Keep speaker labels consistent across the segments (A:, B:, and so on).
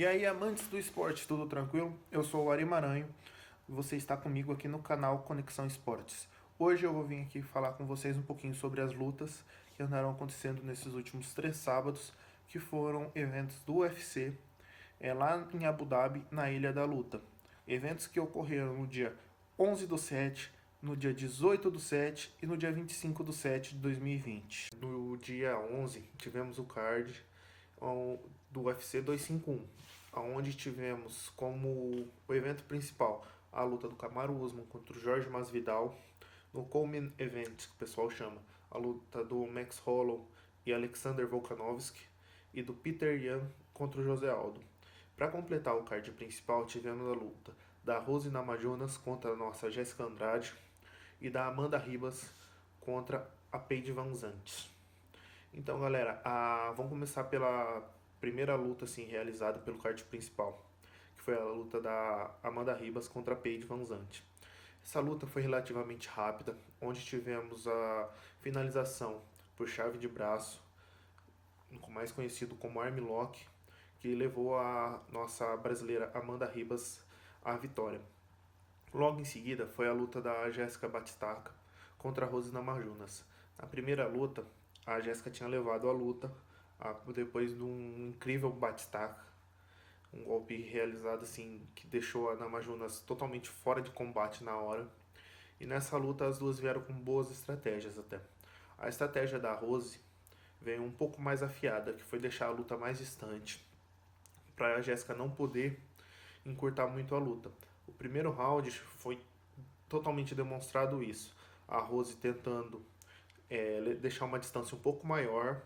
A: E aí, amantes do esporte, tudo tranquilo? Eu sou o Ari Maranhão e você está comigo aqui no canal Conexão Esportes. Hoje eu vou vir aqui falar com vocês um pouquinho sobre as lutas que andaram acontecendo nesses últimos 3 sábados, que foram eventos do UFC lá em Abu Dhabi, na Ilha da Luta. Eventos que ocorreram no dia 11 do 7, no dia 18 do 7 e no dia 25 do 7 de 2020. No dia 11 tivemos o card do UFC 251, onde tivemos como o evento principal a luta do Kamaru Usman contra o Jorge Masvidal, no Coleman Event, que o pessoal chama, a luta do Max Holloway e Alexander Volkanovski, e do Peter Yan contra o José Aldo. Para completar o card principal, tivemos a luta da Rose Namajunas contra a nossa Jéssica Andrade e da Amanda Ribas contra a Paige VanZant. Então, galera, vamos começar pela primeira luta assim, realizada pelo card principal, que foi a luta da Amanda Ribas contra a Paige VanZant. Essa luta foi relativamente rápida, onde tivemos a finalização por chave de braço, mais conhecido como armlock, que levou a nossa brasileira Amanda Ribas à vitória. Logo em seguida foi a luta da Jéssica Batistaca contra a Rose Namajunas. Na primeira luta, a Jéssica tinha levado a luta depois de um incrível Batistaca, um golpe realizado assim que deixou a Namajunas totalmente fora de combate na hora. E nessa luta as duas vieram com boas estratégias até. A estratégia da Rose veio um pouco mais afiada, que foi deixar a luta mais distante, para a Jéssica não poder encurtar muito a luta. O primeiro round foi totalmente demonstrado isso. A Rose tentando deixar uma distância um pouco maior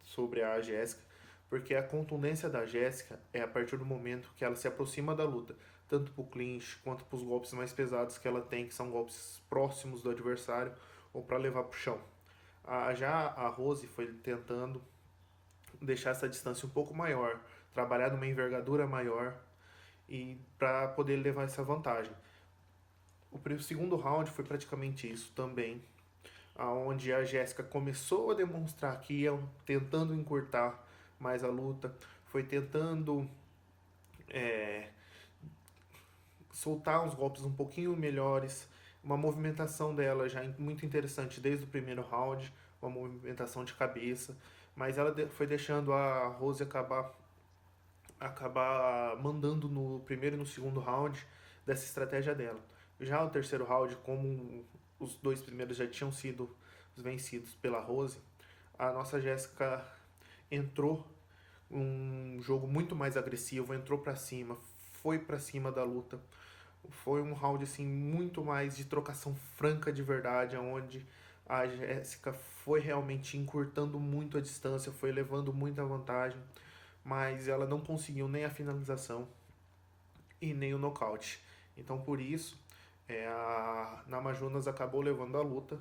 A: sobre a Jéssica, porque a contundência da Jéssica é a partir do momento que ela se aproxima da luta, tanto para o clinch quanto para os golpes mais pesados que ela tem, que são golpes próximos do adversário ou para levar para o chão. Já a Rose foi tentando deixar essa distância um pouco maior, trabalhar numa envergadura maior e para poder levar essa vantagem. O segundo round foi praticamente isso também, onde a Jéssica começou a demonstrar que ia tentando encurtar mais a luta, foi tentando soltar uns golpes um pouquinho melhores, uma movimentação dela já muito interessante desde o primeiro round, uma movimentação de cabeça, mas ela foi deixando a Rose acabar mandando no primeiro e no segundo round dessa estratégia dela. Já o terceiro round, como os dois primeiros já tinham sido vencidos pela Rose, a nossa Jéssica entrou um jogo muito mais agressivo, entrou para cima, foi para cima da luta. Foi um round assim muito mais de trocação franca de verdade, onde a Jéssica foi realmente encurtando muito a distância, foi levando muita vantagem, mas ela não conseguiu nem a finalização e nem o nocaute. Então por isso a Namajunas acabou levando a luta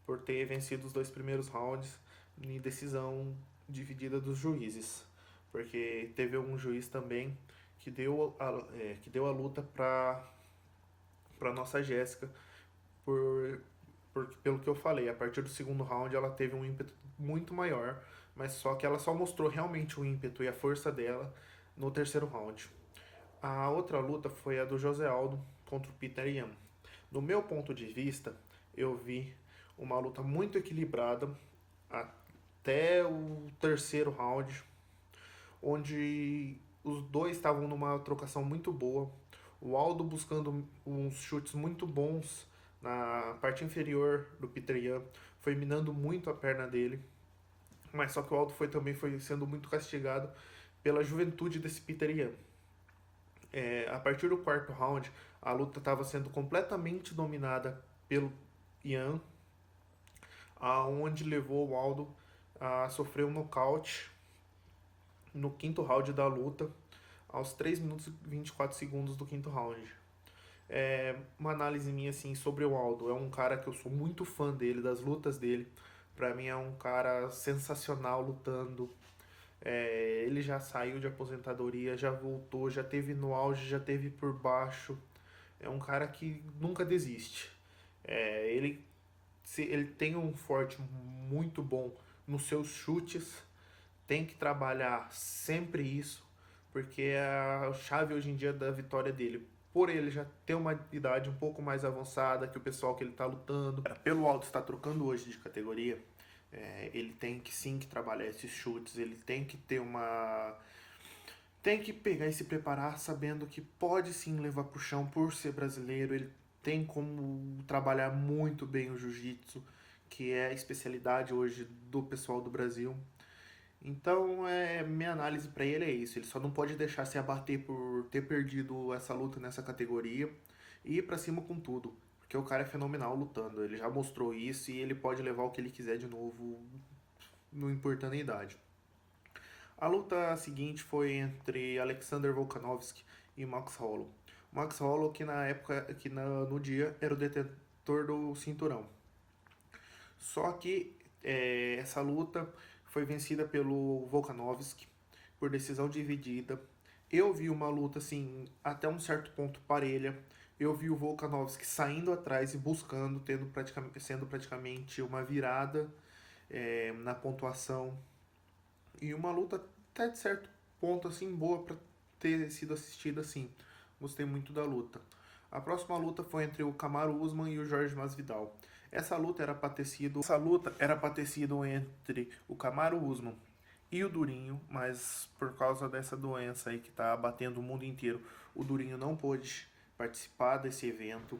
A: por ter vencido os dois primeiros rounds em decisão dividida dos juízes, porque teve um juiz também que deu a luta para nossa Jéssica pelo que eu falei, a partir do segundo round ela teve um ímpeto muito maior, mas só que ela só mostrou realmente o ímpeto e a força dela no terceiro round. A outra luta foi a do José Aldo contra o Peter Yan. Do meu ponto de vista, eu vi uma luta muito equilibrada até o terceiro round, onde os dois estavam numa trocação muito boa. O Aldo buscando uns chutes muito bons na parte inferior do Peter Yan, foi minando muito a perna dele. Mas só que o Aldo também foi sendo muito castigado pela juventude desse Peter Yan. A partir do quarto round, a luta estava sendo completamente dominada pelo Yan, aonde levou o Aldo a sofrer um nocaute no quinto round da luta, aos 3 minutos e 24 segundos do quinto round. Uma análise minha assim sobre o Aldo, é um cara que eu sou muito fã dele, das lutas dele. Pra mim é um cara sensacional lutando. Ele já saiu de aposentadoria, já voltou, já teve no auge, já teve por baixo. É um cara que nunca desiste. Ele tem um forte muito bom nos seus chutes, tem que trabalhar sempre isso, porque é a chave hoje em dia da vitória dele. Por ele já ter uma idade um pouco mais avançada que o pessoal que ele tá lutando. Pelo alto está trocando hoje de categoria, ele tem que sim que trabalhar esses chutes, ele tem que ter uma. Tem que pegar e se preparar sabendo que pode sim levar pro chão por ser brasileiro. Ele tem como trabalhar muito bem o jiu-jitsu, que é a especialidade hoje do pessoal do Brasil. Então, minha análise para ele é isso. Ele só não pode deixar se abater por ter perdido essa luta nessa categoria e ir pra cima com tudo. Porque o cara é fenomenal lutando. Ele já mostrou isso e ele pode levar o que ele quiser de novo, não importando a idade. A luta seguinte foi entre Alexander Volkanovski e Max Holloway. Max Holloway que na época, no dia, era o detentor do cinturão. Só que essa luta foi vencida pelo Volkanovski por decisão dividida. Eu vi uma luta assim, até um certo ponto parelha. Eu vi o Volkanovski saindo atrás e buscando, sendo praticamente uma virada na pontuação. E uma luta até de certo ponto assim boa para ter sido assistida assim. Gostei muito da luta. A próxima luta foi entre o Kamaru Usman e o Jorge Masvidal. Essa luta era para ter sido entre o Kamaru Usman e o Durinho, mas por causa dessa doença aí que está abatendo o mundo inteiro, o Durinho não pôde participar desse evento.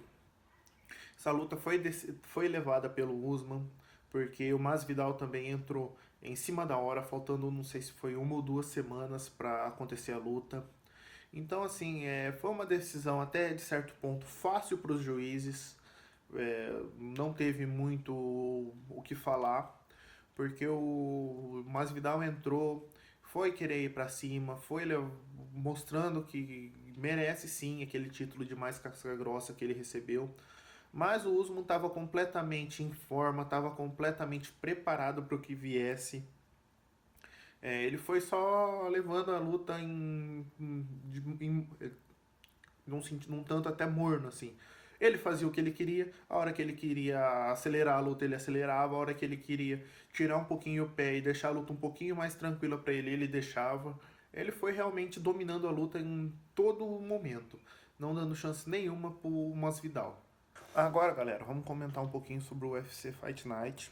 A: Essa luta foi levada pelo Usman, porque o Masvidal também entrou em cima da hora, faltando não sei se foi 1 ou 2 semanas para acontecer a luta. Então, assim, foi uma decisão até de certo ponto fácil para os juízes. Não teve muito o que falar, porque o Masvidal entrou, foi querer ir para cima, foi mostrando que merece sim aquele título de mais casca grossa que ele recebeu. Mas o Usman estava completamente em forma, estava completamente preparado para o que viesse. Ele foi só levando a luta num tanto até morno, assim. Ele fazia o que ele queria, a hora que ele queria acelerar a luta, ele acelerava, a hora que ele queria tirar um pouquinho o pé e deixar a luta um pouquinho mais tranquila para ele, ele deixava. Ele foi realmente dominando a luta em todo momento, não dando chance nenhuma pro Masvidal. Agora, galera, vamos comentar um pouquinho sobre o UFC Fight Night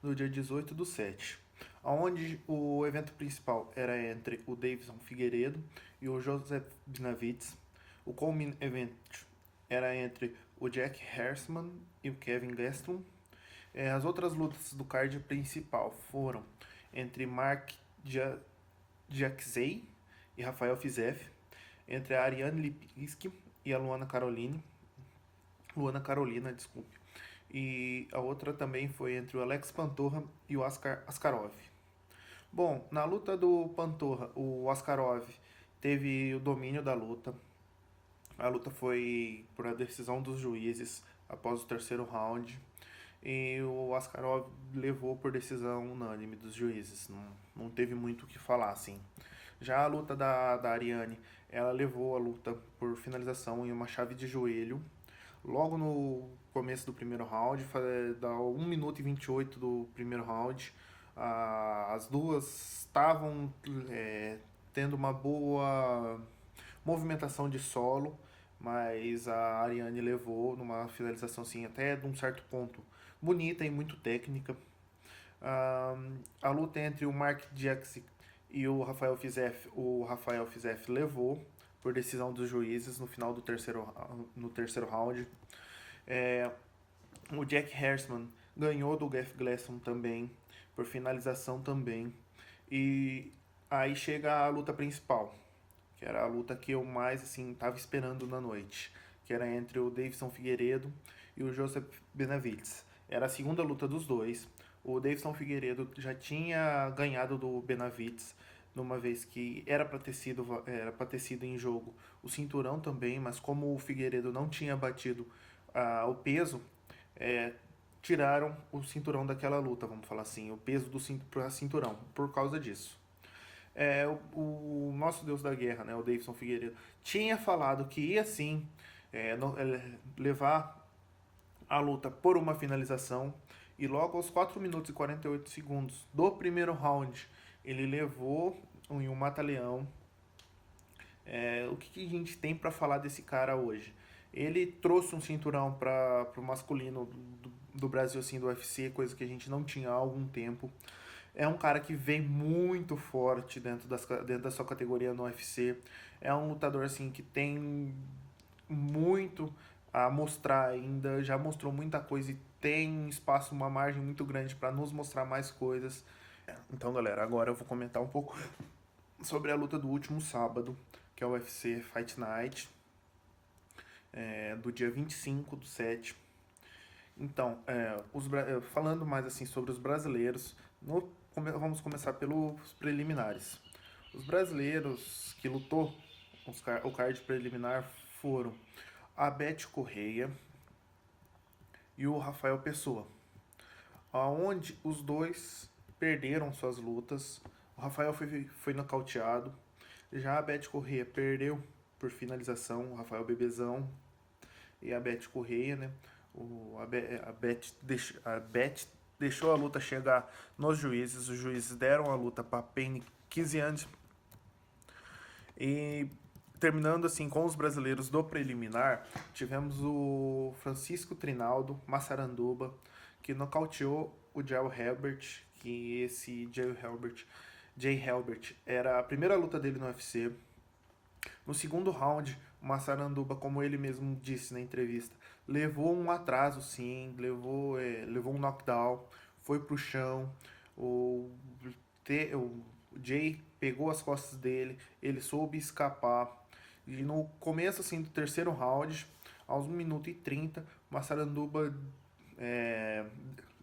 A: no dia 18/7, onde o evento principal era entre o Davidson Figueiredo e o Joseph Benavidez. O co-main event era entre o Jack Hertzman e o Kevin Gastelum. As outras lutas do card principal foram entre Mark Jackzey e Rafael Fiziev, entre a Ariane Lipinski e a Luana Carolina, desculpe. E a outra também foi entre o Alex Pantoja e o Askarov. Bom, na luta do Pantoja, o Askarov teve o domínio da luta. A luta foi por a decisão dos juízes após o terceiro round. E o Askarov levou por decisão unânime dos juízes. Não teve muito o que falar, assim. Já a luta da Ariane, ela levou a luta por finalização em uma chave de joelho. Logo no começo do primeiro round, da 1 minuto e 28 do primeiro round, as duas estavam tendo uma boa movimentação de solo, mas a Ariane levou numa finalização assim, até de um certo ponto bonita e muito técnica. A luta entre o Mark Jackson e o Rafael Fiziev levou por decisão dos juízes no final do terceiro round. O Jack Hertzman ganhou do Jeff Glasson também, por finalização também. E aí chega a luta principal, que era a luta que eu mais assim estava esperando na noite, que era entre o Davidson Figueiredo e o Joseph Benavidez. Era a segunda luta dos dois. O Davidson Figueiredo já tinha ganhado do Benavidez, numa vez que era para ter sido em jogo o cinturão também, mas como o Figueiredo não tinha batido o peso, tiraram o cinturão daquela luta, vamos falar assim, o peso do cinturão, por causa disso. O nosso Deus da Guerra, né, o Davidson Figueiredo, tinha falado que ia sim levar a luta por uma finalização, e logo aos 4 minutos e 48 segundos do primeiro round, ele levou em um mata-leão O que a gente tem para falar desse cara hoje? Ele trouxe um cinturão para o masculino do Brasil, assim, do UFC, coisa que a gente não tinha há algum tempo. É um cara que vem muito forte dentro da sua categoria no UFC. É um lutador assim que tem muito a mostrar ainda, já mostrou muita coisa e tem espaço, uma margem muito grande para nos mostrar mais coisas. Então, galera, agora eu vou comentar um pouco sobre a luta do último sábado, que é o UFC Fight Night, do dia 25/7. Então, falando mais assim sobre os brasileiros, vamos começar pelos preliminares. Os brasileiros que lutou o card preliminar foram a Beth Correia e o Rafael Pessoa, aonde os dois perderam suas lutas. O Rafael foi nocauteado, já a Beth Correia perdeu por finalização, o Rafael Bebezão e a Beth Correia, né? A Beth deixou a luta chegar nos juízes, os juízes deram a luta para Penny Kiziane. E terminando assim com os brasileiros do preliminar, tivemos o Francisco Trinaldo Massaranduba, que nocauteou o Jay Herbert, que esse Jay Herbert era a primeira luta dele no UFC. No segundo round, o Massaranduba, como ele mesmo disse na entrevista, levou um atraso sim, levou um knockdown, foi pro chão, o Jay pegou as costas dele, ele soube escapar. E no começo assim, do terceiro round, aos 1 minuto e 30, o Massaranduba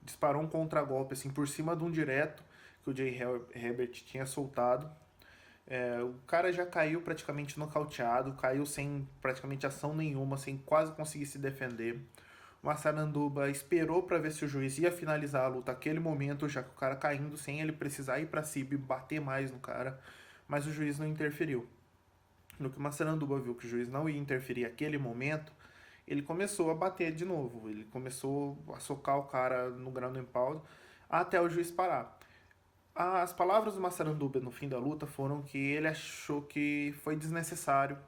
A: disparou um contragolpe assim, por cima de um direto que o Jay Herbert tinha soltado. O cara já caiu praticamente nocauteado, caiu sem praticamente ação nenhuma, sem quase conseguir se defender. O Massaranduba esperou para ver se o juiz ia finalizar a luta naquele momento, já que o cara caindo sem ele precisar ir para cima e bater mais no cara, mas o juiz não interferiu. No que o Massaranduba viu que o juiz não ia interferir naquele momento, ele começou a bater de novo, ele começou a socar o cara no ground and pound até o juiz parar. As palavras do Massaranduba no fim da luta foram que ele achou que foi desnecessário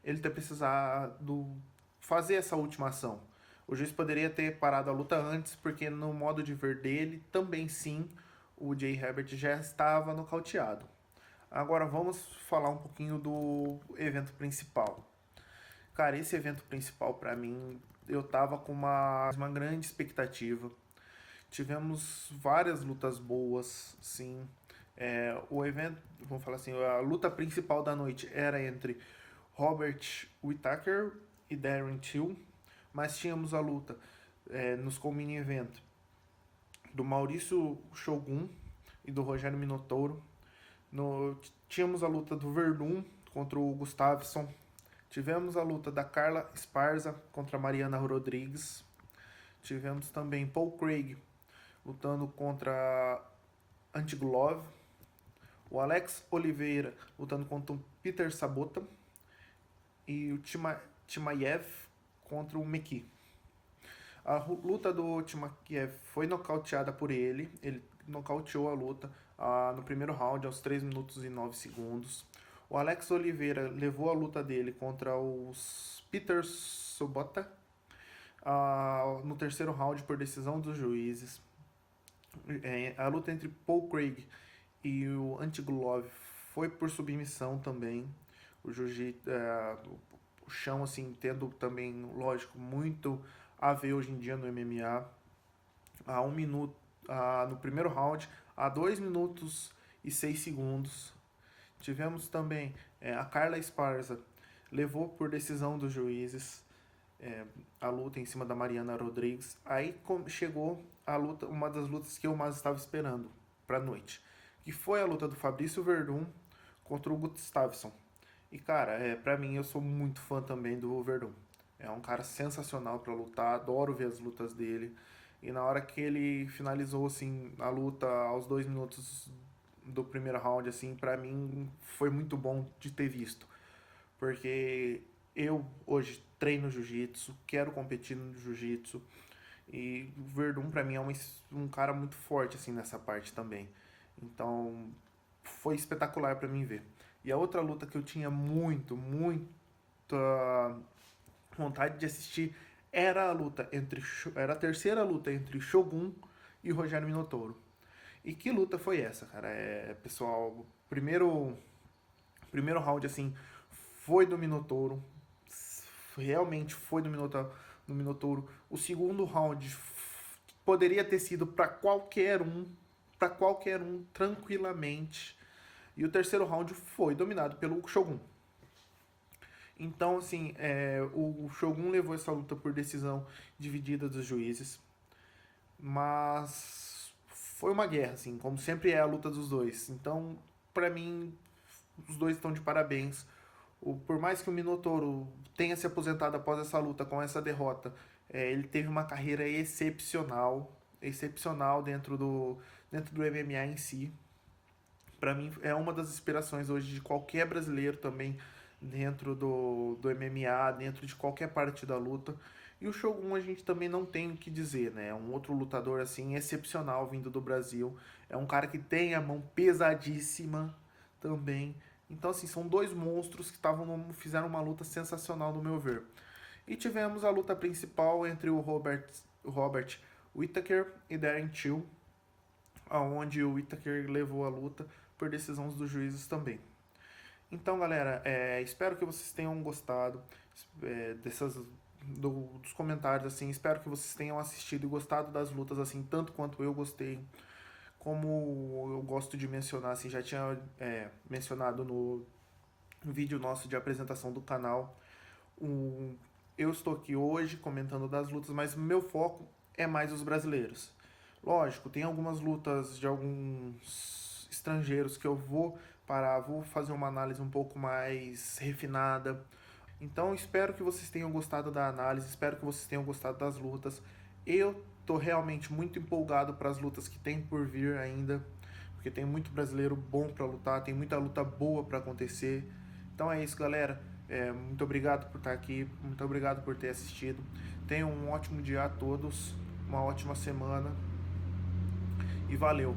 A: ele ter precisado fazer essa última ação. O juiz poderia ter parado a luta antes, porque no modo de ver dele, também sim, o Jay Herbert já estava nocauteado. Agora vamos falar um pouquinho do evento principal. Cara, esse evento principal para mim, eu tava com uma grande expectativa. Tivemos várias lutas boas, sim. O evento, vamos falar assim, a luta principal da noite era entre Robert Whittaker e Darren Till, mas tínhamos a luta nos co-main event do Maurício Shogun e do Rogério Minotouro. Tínhamos a luta do Verdun contra o Gustafsson. Tivemos a luta da Carla Esparza contra a Mariana Rodrigues. Tivemos também Paul Craig lutando contra Antigulov. O Alex Oliveira lutando contra o Peter Sabota. E o Timaev contra o Meki. A luta do Timaev foi nocauteada por ele. Ele nocauteou a luta no primeiro round, aos 3 minutos e 9 segundos. O Alex Oliveira levou a luta dele contra o Peter Sabota no terceiro round por decisão dos juízes. A luta entre Paul Craig e o Antigulov foi por submissão também. O o chão assim tendo também, lógico, muito a ver hoje em dia no MMA. A 1 minuto no primeiro round, a 2 minutos e 6 segundos. Tivemos também a Carla Esparza levou por decisão dos juízes a luta em cima da Mariana Rodrigues. Aí chegou a luta, uma das lutas que eu mais estava esperando para a noite, que foi a luta do Fabrício Verdun contra o Gustafsson. E cara, para mim, eu sou muito fã também do Verdun. É um cara sensacional para lutar, adoro ver as lutas dele. E na hora que ele finalizou assim a luta aos 2 minutos do primeiro round, assim, para mim foi muito bom de ter visto, porque eu hoje treino jiu-jitsu, quero competir no jiu-jitsu e o Verdun para mim é um cara muito forte assim nessa parte também. Então foi espetacular para mim ver. E a outra luta que eu tinha muita vontade de assistir era a terceira luta entre Shogun e Rogério Minotouro. E que luta foi essa, cara? Pessoal, primeiro round assim foi do Minotouro, realmente foi do Minotouro. O segundo round poderia ter sido para qualquer um tranquilamente. E o terceiro round foi dominado pelo Shogun. Então, assim, o Shogun levou essa luta por decisão dividida dos juízes, mas foi uma guerra, assim, como sempre é a luta dos dois. Então, pra mim, os dois estão de parabéns. Por mais que o Minotouro tenha se aposentado após essa luta, com essa derrota, ele teve uma carreira excepcional dentro do MMA em si. Para mim é uma das inspirações hoje de qualquer brasileiro também dentro do MMA, dentro de qualquer parte da luta. E o Shogun a gente também não tem o que dizer, né? É um outro lutador assim excepcional vindo do Brasil. É um cara que tem a mão pesadíssima também. Então assim, são dois monstros que fizeram uma luta sensacional no meu ver. E tivemos a luta principal entre o Robert Whittaker e Darren Till, aonde o Whittaker levou a luta por decisões dos juízes também. Então, galera, espero que vocês tenham gostado dos comentários, assim. Espero que vocês tenham assistido e gostado das lutas, assim, tanto quanto eu gostei. Como eu gosto de mencionar, assim, já tinha mencionado no vídeo nosso de apresentação do canal. Eu estou aqui hoje comentando das lutas, mas meu foco é mais os brasileiros. Lógico, tem algumas lutas de alguns estrangeiros que eu vou fazer uma análise um pouco mais refinada. Então espero que vocês tenham gostado da análise, espero que vocês tenham gostado das lutas. Eu tô realmente muito empolgado para as lutas que tem por vir ainda, porque tem muito brasileiro bom para lutar, tem muita luta boa para acontecer. Então é isso, galera. Muito obrigado por estar aqui, muito obrigado por ter assistido. Tenham um ótimo dia a todos, uma ótima semana e valeu!